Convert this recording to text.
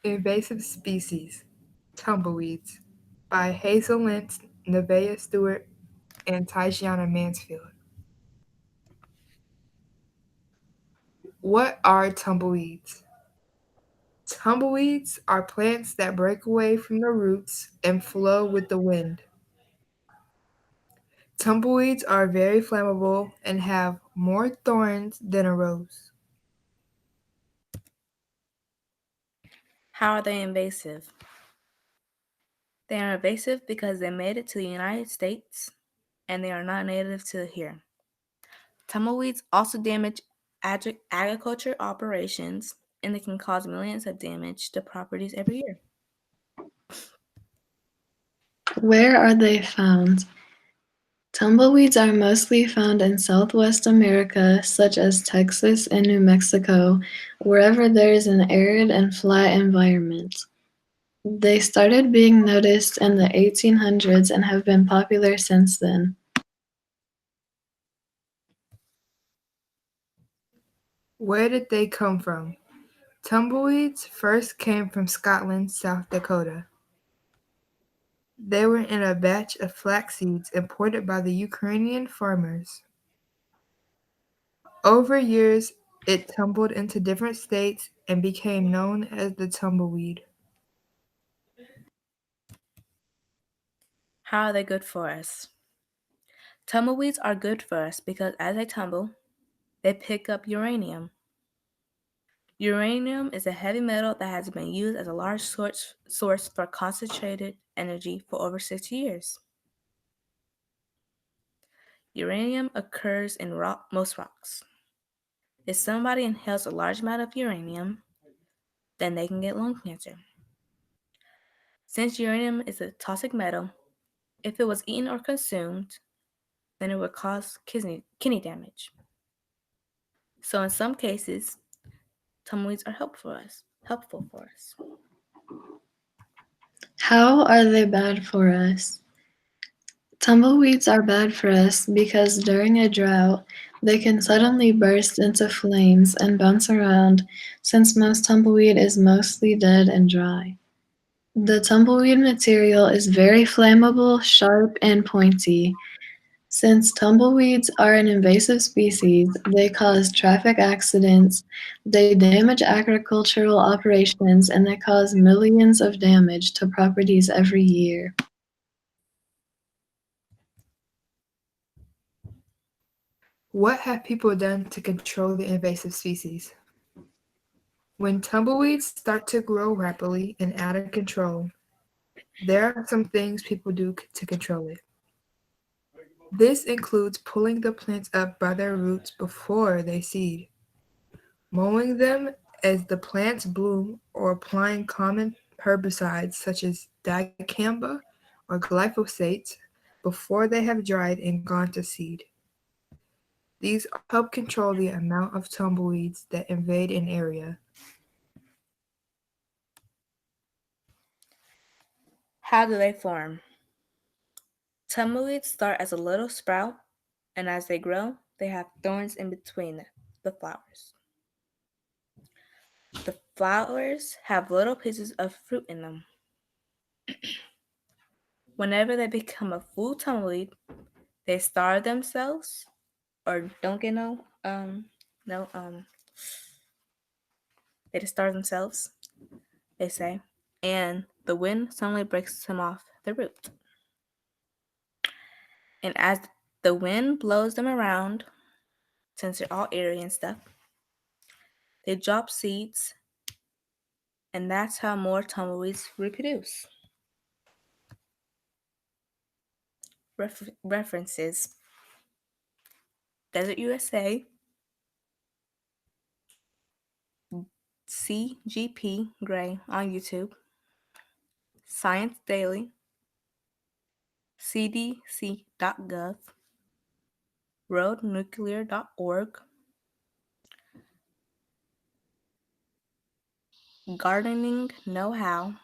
Invasive Species Tumbleweeds by Hazel Lentz, Nevaeh Stewart, and Tatiana Mansfield. What are tumbleweeds? Tumbleweeds are plants that break away from the roots and flow with the wind. Tumbleweeds are very flammable and have more thorns than a rose. How are they invasive? They are invasive because they made it to the United States and they are not native to here. Tumbleweeds also damage agriculture operations and they can cause millions of damage to properties every year. Where are they found? Tumbleweeds are mostly found in Southwest America, such as Texas and New Mexico, wherever there is an arid and flat environment. They started being noticed in the 1800s and have been popular since then. Where did they come from? Tumbleweeds first came from Scotland, South Dakota. They were in a batch of flax seeds imported by the Ukrainian farmers. Over years, it tumbled into different states and became known as the tumbleweed. How are they good for us? Tumbleweeds are good for us because as they tumble, they pick up uranium. Uranium is a heavy metal that has been used as a large source for concentrated energy for over 60 years. Uranium occurs in most rocks. If somebody inhales a large amount of uranium, then they can get lung cancer. Since uranium is a toxic metal, if it was eaten or consumed, then it would cause kidney damage. So in some cases, tumbleweeds are helpful for us. How are they bad for us? Tumbleweeds are bad for us because during a drought, they can suddenly burst into flames and bounce around since most tumbleweed is mostly dead and dry. The tumbleweed material is very flammable, sharp, and pointy. Since tumbleweeds are an invasive species, they cause traffic accidents, they damage agricultural operations, and they cause millions of damage to properties every year. What have people done to control the invasive species? When tumbleweeds start to grow rapidly and out of control, there are some things people do to control it. This includes pulling the plants up by their roots before they seed, mowing them as the plants bloom, or applying common herbicides such as dicamba or glyphosate before they have dried and gone to seed. These all help control the amount of tumbleweeds that invade an area. How do they form? Tumbleweeds start as a little sprout, and as they grow, they have thorns in between the flowers. The flowers have little pieces of fruit in them. Whenever they become a full tumbleweed, they starve themselves or don't get no they just starve themselves, they say, and the wind suddenly breaks them off the root. And as the wind blows them around, since they're all airy and stuff, they drop seeds, and that's how more tumbleweeds reproduce. References: Desert USA, CGP Gray on YouTube, Science Daily, cdc.gov, roadnuclear.org, Gardening Know How,